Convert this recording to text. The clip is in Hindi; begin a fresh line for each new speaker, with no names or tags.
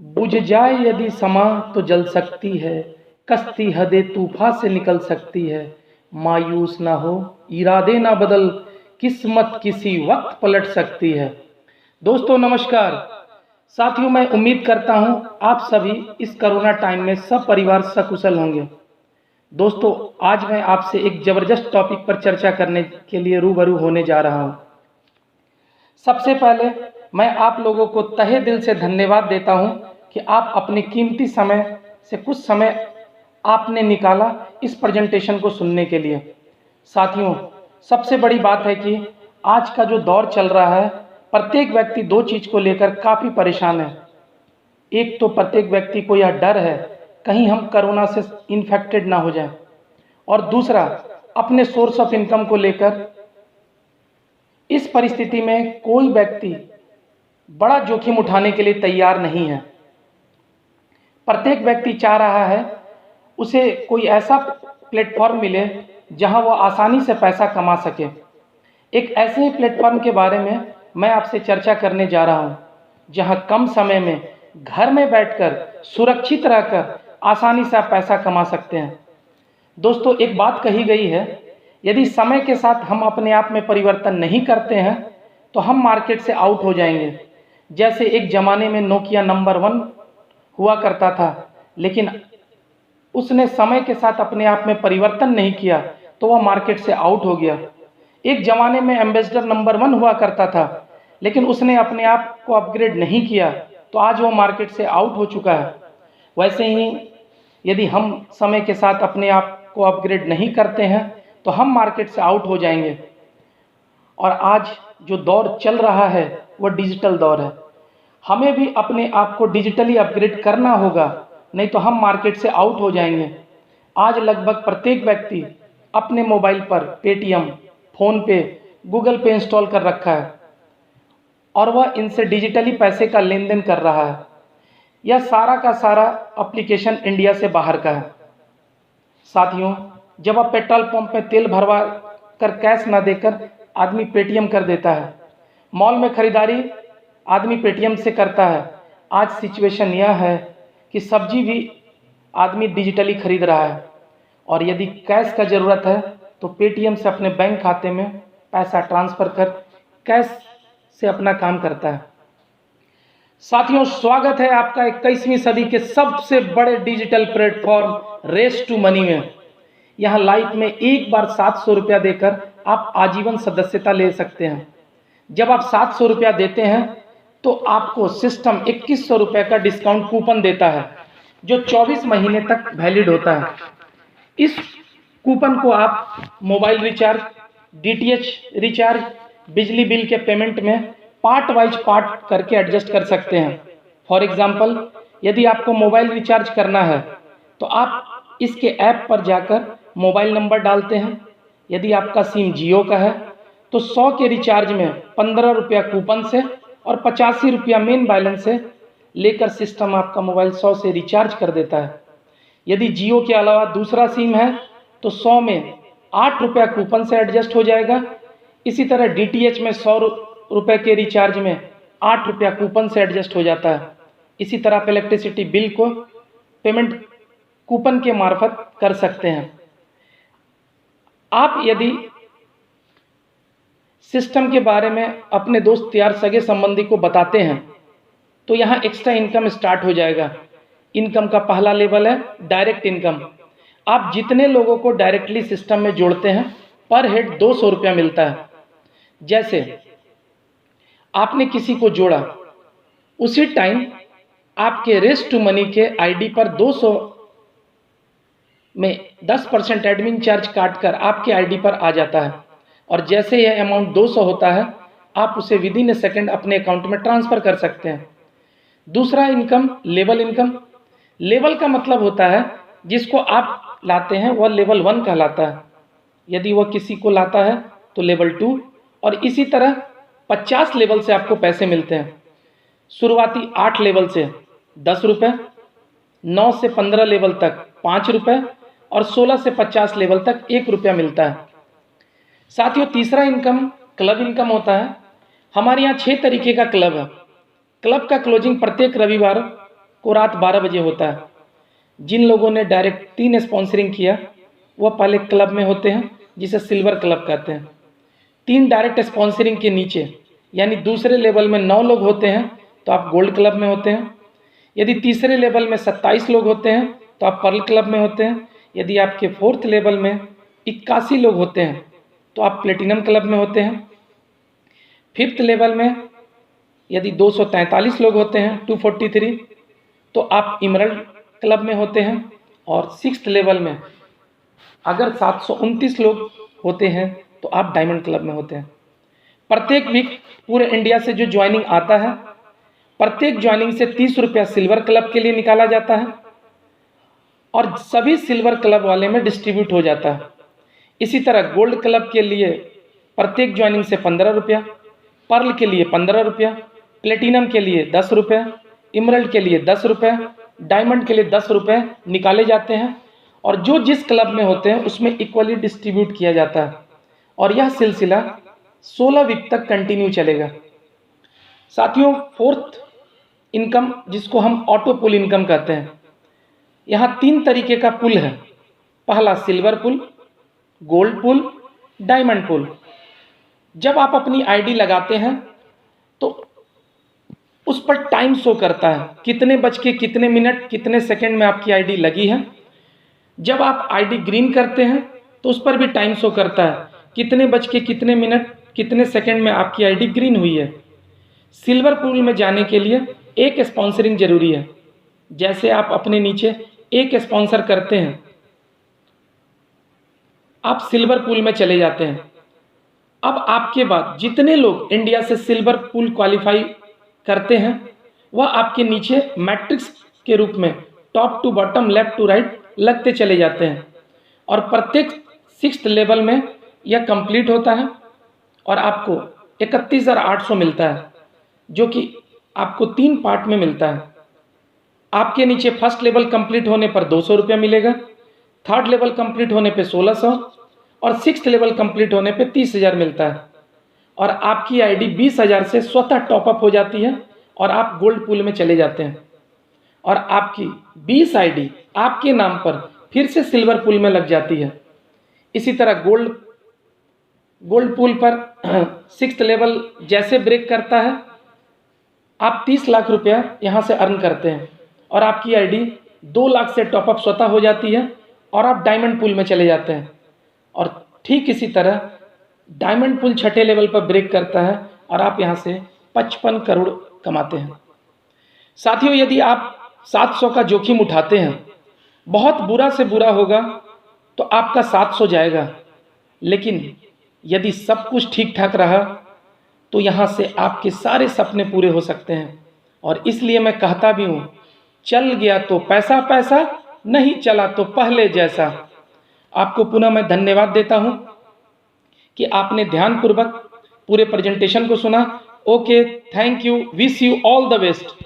बुझ जाए यदि समा तो जल सकती है, कश्ती हदे तूफान से निकल सकती है। मायूस ना हो, इरादे ना बदल, किस्मत किसी वक्त पलट सकती है। दोस्तों नमस्कार। साथियों, मैं उम्मीद करता हूं आप सभी इस कोरोना टाइम में सब परिवार सकुशल होंगे। दोस्तों, आज मैं आपसे एक ज़बरदस्त टॉपिक पर चर्चा करने के लिए रूबरू होने जा रहा हूं। सबसे पहले मैं आप लोगों को तहे दिल से धन्यवाद देता हूं कि आप अपने कीमती समय से कुछ समय आपने निकाला इस प्रेजेंटेशन को सुनने के लिए। साथियों, सबसे बड़ी बात है कि आज का जो दौर चल रहा है, प्रत्येक व्यक्ति दो चीज़ को लेकर काफ़ी परेशान है। एक तो प्रत्येक व्यक्ति को यह डर है कहीं हम कोरोना से इन्फेक्टेड ना हो जाएं, और दूसरा अपने सोर्स ऑफ इनकम को लेकर इस परिस्थिति में कोई व्यक्ति बड़ा जोखिम उठाने के लिए तैयार नहीं है। प्रत्येक व्यक्ति चाह रहा है उसे कोई ऐसा प्लेटफॉर्म मिले जहां वो आसानी से पैसा कमा सके। एक ऐसे ही प्लेटफॉर्म के बारे में मैं आपसे चर्चा करने जा रहा हूं, जहां कम समय में घर में बैठकर सुरक्षित रहकर आसानी से आप पैसा कमा सकते हैं। दोस्तों, एक बात कही गई है, यदि समय के साथ हम अपने आप में परिवर्तन नहीं करते हैं तो हम मार्केट से आउट हो जाएंगे। जैसे एक ज़माने में नोकिया नंबर 1 हुआ करता था, लेकिन उसने समय के साथ अपने आप में परिवर्तन नहीं किया तो वह मार्केट से आउट हो गया। एक ज़माने में एम्बेसडर नंबर 1 हुआ करता था, लेकिन उसने अपने आप को अपग्रेड नहीं किया तो आज वो मार्केट से आउट हो चुका है। वैसे ही यदि हम समय के साथ अपने आप को अपग्रेड नहीं करते हैं तो हम मार्केट से आउट हो जाएंगे। और आज जो दौर चल रहा है वो डिजिटल दौर है। हमें भी अपने आप को डिजिटली अपग्रेड करना होगा, नहीं तो हम मार्केट से आउट हो जाएंगे। आज लगभग प्रत्येक व्यक्ति अपने मोबाइल पर पेटीएम, फ़ोनपे, गूगल पे इंस्टॉल कर रखा है और वह इनसे डिजिटली पैसे का लेन देन कर रहा है। यह सारा का सारा एप्लीकेशन इंडिया से बाहर का है। साथियों, जब आप पेट्रोल पंप में तेल भरवा कर कैश ना देकर आदमी पेटीएम कर देता है, मॉल में खरीदारी आदमी पेटीएम से करता है। आज सिचुएशन यह है कि सब्जी भी आदमी डिजिटली खरीद रहा है, और यदि कैश का ज़रूरत है तो पेटीएम से अपने बैंक खाते में पैसा ट्रांसफ़र कर कैश से अपना काम करता है। साथियों, स्वागत है आपका 21वीं सदी के सबसे बड़े digital platform race to money में। यहाँ लाइफ में एक बार 700 रुपया देकर आप आजीवन सदस्यता ले सकते हैं। जब आप 700 रुपया देते हैं तो आपको सिस्टम 2100 रुपये का डिस्काउंट कूपन देता है, जो 24 महीने तक वैलिड होता है। इस कूपन को आप मोबाइल रिचार्ज, डीटीएच रिचार्ज, बिजली बिल के पेमेंट में पार्ट वाइज पार्ट करके एडजस्ट कर सकते हैं। फॉर एग्जांपल, यदि आपको मोबाइल रिचार्ज करना है तो आप इसके ऐप पर जाकर मोबाइल नंबर डालते हैं। यदि आपका सिम जियो का है तो 100 के रिचार्ज में 15 रुपया कूपन से और 85 रुपया मेन बैलेंस से लेकर सिस्टम आपका मोबाइल 100 से रिचार्ज कर देता है। यदि जियो के अलावा दूसरा सिम है तो 100 में 8 रुपया कूपन से एडजस्ट हो जाएगा। इसी तरह डीटीएच में 100 रुपये के रिचार्ज में 8 रुपया कूपन से एडजस्ट हो जाता है। इसी तरह आप इलेक्ट्रिसिटी बिल को पेमेंट कूपन के मार्फत कर सकते हैं। आप यदि सिस्टम के बारे में अपने दोस्त यार सगे संबंधी को बताते हैं तो यहाँ एक्स्ट्रा इनकम स्टार्ट हो जाएगा। इनकम का पहला लेवल है डायरेक्ट इनकम। आप जितने लोगों को डायरेक्टली सिस्टम में जोड़ते हैं पर हेड 200 रुपया मिलता है। जैसे आपने किसी को जोड़ा, उसी टाइम आपके रेस टू मनी के आईडी पर 200 में 10% एडमिन चार्ज काटकर आपके आईडी पर आ जाता है, और जैसे यह अमाउंट 200 होता है आप उसे विद इन ए सेकेंड अपने अकाउंट में ट्रांसफ़र कर सकते हैं। दूसरा इनकम लेवल इनकम। लेवल का मतलब होता है जिसको आप लाते हैं वह लेवल 1 कहलाता है। यदि वह किसी को लाता है तो लेवल 2, और इसी तरह 50 लेवल से आपको पैसे मिलते हैं। शुरुआती 8 लेवल से 10 रुपये, 9 से 15 लेवल तक 5 रुपये, और 16 से 50 लेवल तक 1 रुपया मिलता है। साथियों, तीसरा इनकम क्लब इनकम होता है। हमारे यहाँ 6 तरीके का क्लब है। क्लब का क्लोजिंग प्रत्येक रविवार को रात 12 बजे होता है। जिन लोगों ने डायरेक्ट 3 स्पॉन्सरिंग किया वह पहले क्लब में होते हैं जिसे सिल्वर क्लब कहते हैं। 3 डायरेक्ट स्पॉन्सरिंग के नीचे यानी दूसरे लेवल में 9 लोग होते हैं तो आप गोल्ड क्लब में होते हैं। यदि तीसरे लेवल में 27 लोग होते हैं तो आप पर्ल क्लब में होते हैं। यदि आपके 4th लेवल में 81 लोग होते हैं तो आप प्लेटिनम क्लब में होते हैं। 5th लेवल में यदि 243 लोग होते हैं 243 तो आप इमरल्ड क्लब में होते हैं। और 6th लेवल में अगर 729 लोग होते हैं तो आप डायमंड क्लब में होते हैं। प्रत्येक वीक पूरे इंडिया से जो ज्वाइनिंग आता है, प्रत्येक ज्वाइनिंग से 30 रुपया सिल्वर क्लब के लिए निकाला जाता है और सभी सिल्वर क्लब वाले में डिस्ट्रीब्यूट हो जाता है। इसी तरह गोल्ड क्लब के लिए प्रत्येक ज्वाइनिंग से 15 रुपया, पर्ल के लिए 15 रुपया, प्लेटिनम के लिए 10 रुपये, इमरल्ड के लिए 10 रुपये, डायमंड के लिए 10 रुपये निकाले जाते हैं और जो जिस क्लब में होते हैं उसमें इक्वली डिस्ट्रीब्यूट किया जाता है और यह सिलसिला 16 वीक तक कंटिन्यू चलेगा। साथियों, 4th इनकम जिसको हम ऑटो पुल इनकम कहते हैं, यहाँ 3 तरीके का पुल है। पहला सिल्वर पुल, गोल्ड पुल, डायमंड पुल। जब आप अपनी आईडी लगाते हैं तो उस पर टाइम शो करता है, कितने बज के कितने मिनट कितने सेकंड में आपकी आईडी लगी है। जब आप आईडी ग्रीन करते हैं तो उस पर भी टाइम शो करता है, कितने बज के कितने मिनट कितने सेकंड में आपकी आईडी ग्रीन हुई है। सिल्वर पुल में जाने के लिए एक स्पॉन्सरिंग जरूरी है। जैसे आप अपने नीचे एक स्पॉन्सर करते हैं, आप सिल्वर पुल में चले जाते हैं। अब आपके बाद जितने लोग इंडिया से सिल्वर पुल क्वालिफाई करते हैं वह आपके नीचे मैट्रिक्स के रूप में top to bottom left to right लगते चले जाते हैं और प्रत्येक 6th लेवल में यह कंप्लीट होता है और आपको 31,800 मिलता है, जो कि आपको 3 पार्ट में मिलता है। आपके नीचे 1st लेवल कंप्लीट होने पर 200 रुपया मिलेगा, 3rd लेवल कंप्लीट होने पे 1600 और 6th लेवल कंप्लीट होने पे 30,000 मिलता है और आपकी आईडी 20,000 से स्वतः टॉपअप हो जाती है और आप गोल्ड पुल में चले जाते हैं और आपकी 20 आईडी आपके नाम पर फिर से सिल्वर पुल में लग जाती है। इसी तरह गोल्ड पुल पर 6th लेवल जैसे ब्रेक करता है आप 30 लाख रुपया यहाँ से अर्न करते हैं और आपकी आईडी 2 लाख से टॉपअप स्वतः हो जाती है और आप डायमंड पुल में चले जाते हैं। और ठीक इसी तरह डायमंड पुल 6ठे लेवल पर ब्रेक करता है और आप यहाँ से 55 करोड़ कमाते हैं। साथियों, यदि आप 700 का जोखिम उठाते हैं, बहुत बुरा से बुरा होगा तो आपका 700 जाएगा, लेकिन यदि सब कुछ ठीक ठाक रहा तो यहाँ से आपके सारे सपने पूरे हो सकते हैं। और इसलिए मैं कहता भी हूँ, चल गया तो पैसा पैसा, नहीं चला तो पहले जैसा। आपको पुनः मैं धन्यवाद देता हूँ कि आपने ध्यानपूर्वक पूरे प्रेजेंटेशन को सुना। Okay, thank you, wish you all the best.